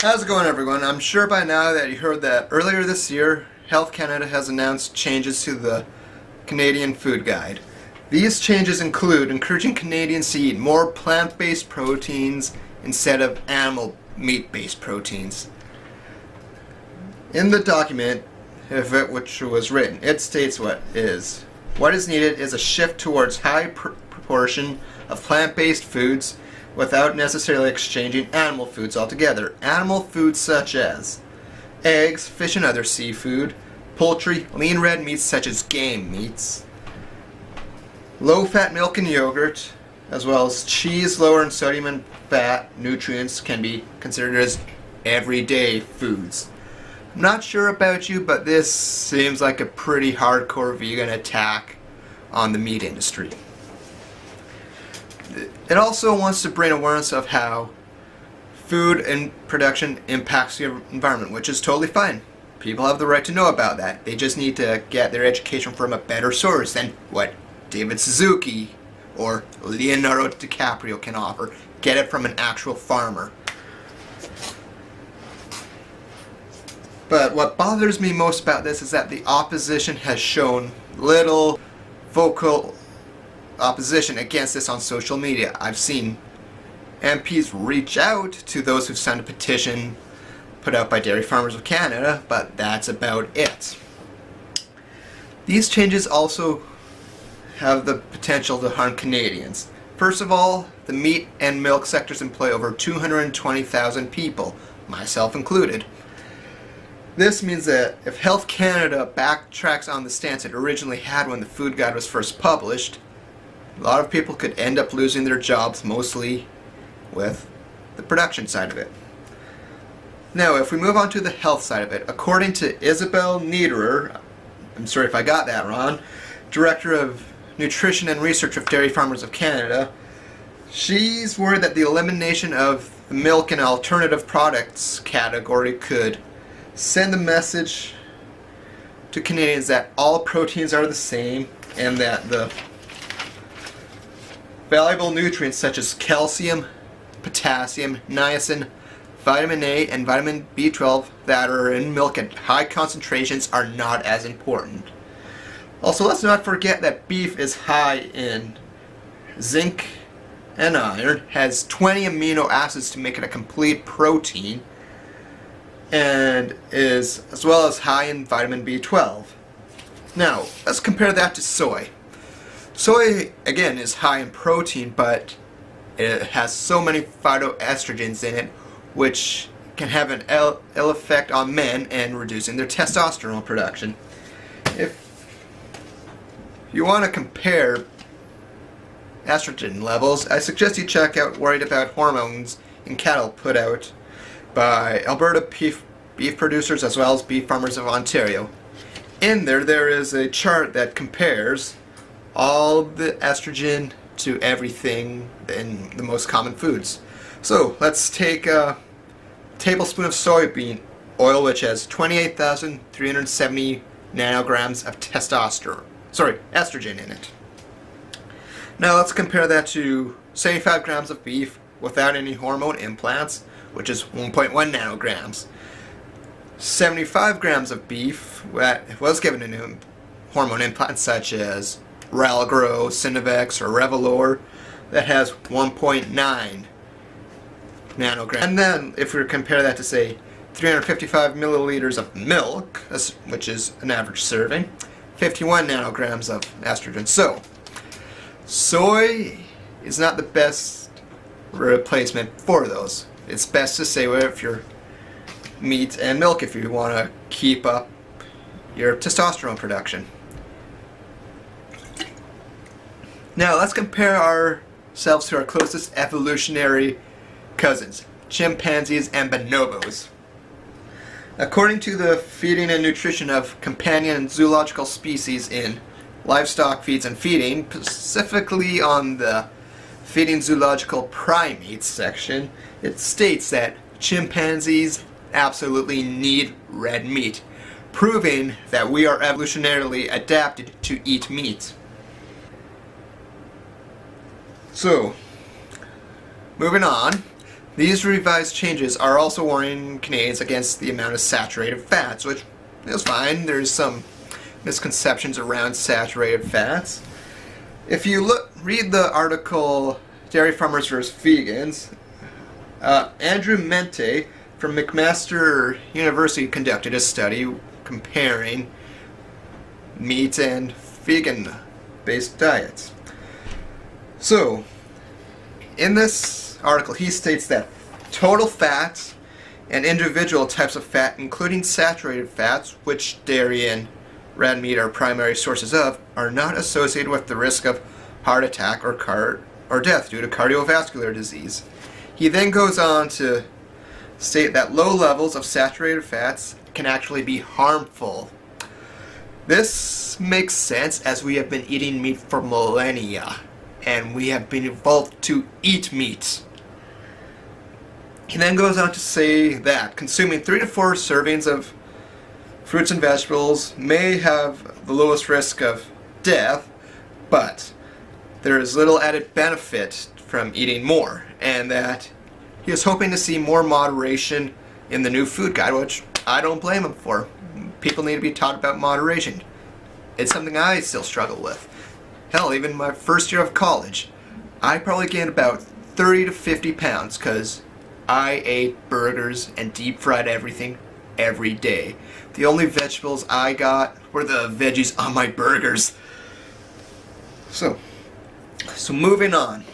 How's it going, everyone? I'm sure by now that you heard that earlier this year, Health Canada has announced changes to the Canadian Food Guide. These changes include encouraging Canadians to eat more plant-based proteins instead of animal meat-based proteins. In the document, which was written, it states what is needed is a shift towards high proportion of plant-based foods without necessarily exchanging animal foods altogether. Animal foods such as eggs, fish and other seafood, poultry, lean red meats such as game meats, low-fat milk and yogurt, as well as cheese, lower in sodium and fat nutrients can be considered as everyday foods. I'm not sure about you, but this seems like a pretty hardcore vegan attack on the meat industry. It also wants to bring awareness of how food and production impacts the environment, which is totally fine. People have the right to know about that. They just need to get their education from a better source than what David Suzuki or Leonardo DiCaprio can offer. Get it from an actual farmer. But what bothers me most about this is that the opposition has shown little vocal opposition against this on social media. I've seen MPs reach out to those who've signed a petition put out by Dairy Farmers of Canada, but that's about it. These changes also have the potential to harm Canadians. First of all, the meat and milk sectors employ over 220,000 people, myself included. This means that if Health Canada backtracks on the stance it originally had when the Food Guide was first published, a lot of people could end up losing their jobs, mostly with the production side of it. Now, if we move on to the health side of it, according to Isabel Niederer, I'm sorry if I got that wrong, Director of Nutrition and Research of Dairy Farmers of Canada, she's worried that the elimination of the milk and alternative products category could send a message to Canadians that all proteins are the same and that the valuable nutrients such as calcium, potassium, niacin, vitamin A, and vitamin B12 that are in milk at high concentrations are not as important. Also, let's not forget that beef is high in zinc and iron, has 20 amino acids to make it a complete protein, and is as well as high in vitamin B12. Now, let's compare that to soy. Soy, again, is high in protein, but it has so many phytoestrogens in it, which can have an ill effect on men and reducing their testosterone production. If you want to compare estrogen levels, I suggest you check out Worried About Hormones in Cattle put out by Alberta beef producers as well as Beef Farmers of Ontario. In there is a chart that compares all the estrogen to everything in the most common foods. So let's take a tablespoon of soybean oil, which has 28,370 nanograms of estrogen in it. Now let's compare that to 75 grams of beef without any hormone implants, which is 1.1 nanograms. 75 grams of beef that was given a hormone implant such as Ralgro, Sinovex, or Revelor, that has 1.9 nanograms. And then if we compare that to, say, 355 milliliters of milk, which is an average serving, 51 nanograms of estrogen. So, soy is not the best replacement for those. It's best to stay with your meat and milk if you want to keep up your testosterone production. Now let's compare ourselves to our closest evolutionary cousins, chimpanzees and bonobos. According to the Feeding and Nutrition of Companion and Zoological Species in Livestock Feeds and Feeding, specifically on the Feeding Zoological Primates section, it states that chimpanzees absolutely need red meat, proving that we are evolutionarily adapted to eat meat. So, moving on, These revised changes are also warning Canadians against the amount of saturated fats, which is fine. There's some misconceptions around saturated fats. If you read the article Dairy Farmers vs. Vegans, Andrew Mente from McMaster University conducted a study comparing meat and vegan-based diets. So, in this article, he states that total fats and individual types of fat, including saturated fats, which dairy and red meat are primary sources of, are not associated with the risk of heart attack or death due to cardiovascular disease. He then goes on to state that low levels of saturated fats can actually be harmful. This makes sense as we have been eating meat for millennia, and we have been evolved to eat meat. He then goes on to say that consuming 3 to 4 servings of fruits and vegetables may have the lowest risk of death, but there is little added benefit from eating more, and that he is hoping to see more moderation in the new food guide, which I don't blame him for. People need to be taught about moderation. It's something I still struggle with. Hell, even my first year of college, I probably gained about 30 to 50 pounds because I ate burgers and deep fried everything every day. The only vegetables I got were the veggies on my burgers. So moving on.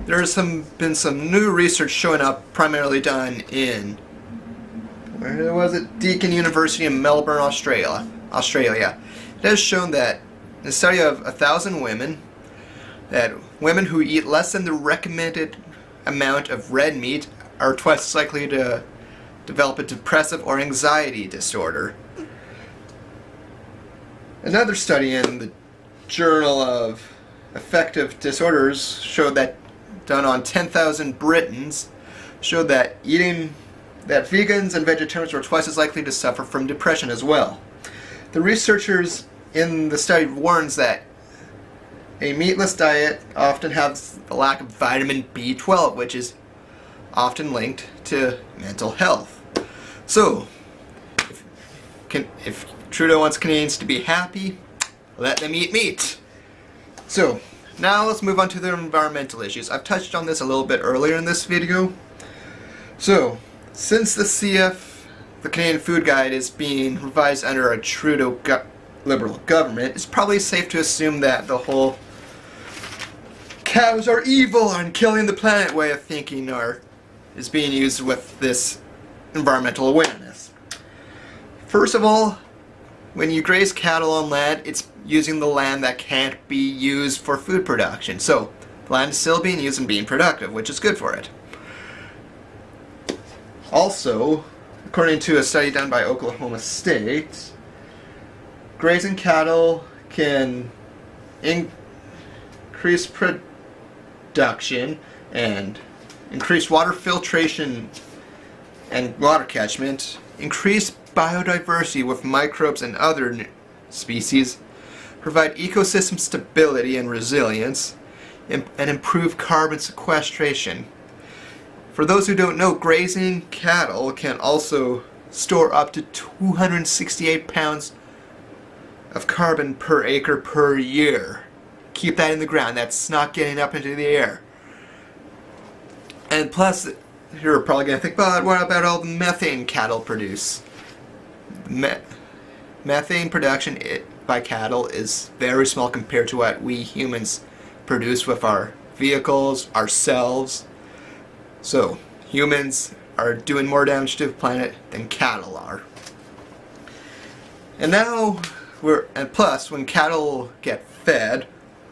There's been some new research showing up, primarily done in, where was it? Deakin University in Melbourne, Australia. It has shown that in a study of 1,000 women, that women who eat less than the recommended amount of red meat are twice as likely to develop a depressive or anxiety disorder. Another study in the Journal of Affective Disorders showed that, done on 10,000 Britons, showed that vegans and vegetarians were twice as likely to suffer from depression as well. The researchers in the study warns that a meatless diet often has a lack of vitamin B12, which is often linked to mental health. So, if Trudeau wants Canadians to be happy, let them eat meat. So, now let's move on to the environmental issues. I've touched on this a little bit earlier in this video. So, since the Canadian Food Guide is being revised under a Trudeau Liberal government, it's probably safe to assume that the whole cows are evil and killing the planet way of thinking is being used with this environmental awareness. First of all, when you graze cattle on land, it's using the land that can't be used for food production. So, the land is still being used and being productive, which is good for it. Also, according to a study done by Oklahoma State, grazing cattle can increase production and increase water filtration and water catchment, increase biodiversity with microbes and other species, provide ecosystem stability and resilience, and improve carbon sequestration. For those who don't know, grazing cattle can also store up to 268 pounds of carbon per acre per year. Keep that in the ground. That's not getting up into the air. And plus, you're probably going to think, but what about all the methane cattle produce? Methane production by cattle is very small compared to what we humans produce with our vehicles, ourselves. So, humans are doing more damage to the planet than cattle are. And now, plus, when cattle get fed,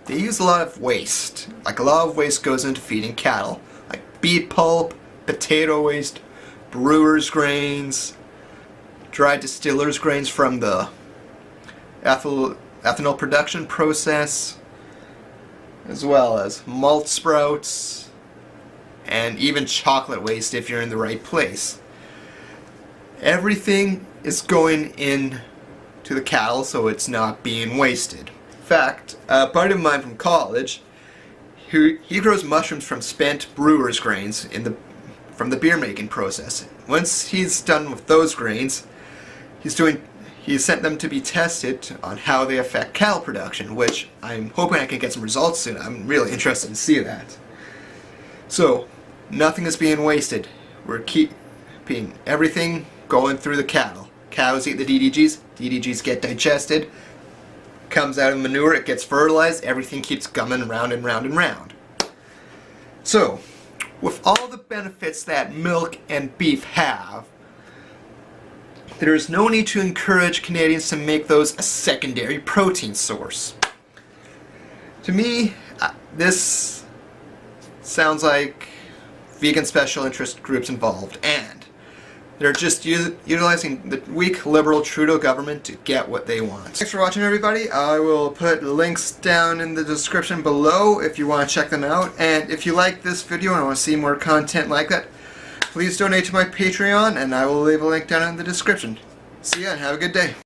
they use a lot of waste. Like, a lot of waste goes into feeding cattle. Like beet pulp, potato waste, brewer's grains, dried distillers grains from the ethanol production process, as well as malt sprouts, and even chocolate waste if you're in the right place. Everything is going in to the cattle, so it's not being wasted. In fact, a buddy of mine from college, he grows mushrooms from spent brewer's grains from the beer making process. Once he's done with those grains, he's sent them to be tested on how they affect cattle production, which I'm hoping I can get some results soon. I'm really interested to see that. So, nothing is being wasted. We're keeping everything going through the cattle. Cows eat the DDGs, DDGs get digested, comes out of manure, it gets fertilized, everything keeps coming round and round and round. So, with all the benefits that milk and beef have, there is no need to encourage Canadians to make those a secondary protein source. To me, this sounds like vegan special interest groups involved, and they're just utilizing the weak liberal Trudeau government to get what they want. Thanks for watching, everybody. I will put links down in the description below if you want to check them out. And if you like this video and want to see more content like that, please donate to my Patreon, and I will leave a link down in the description. See ya and have a good day.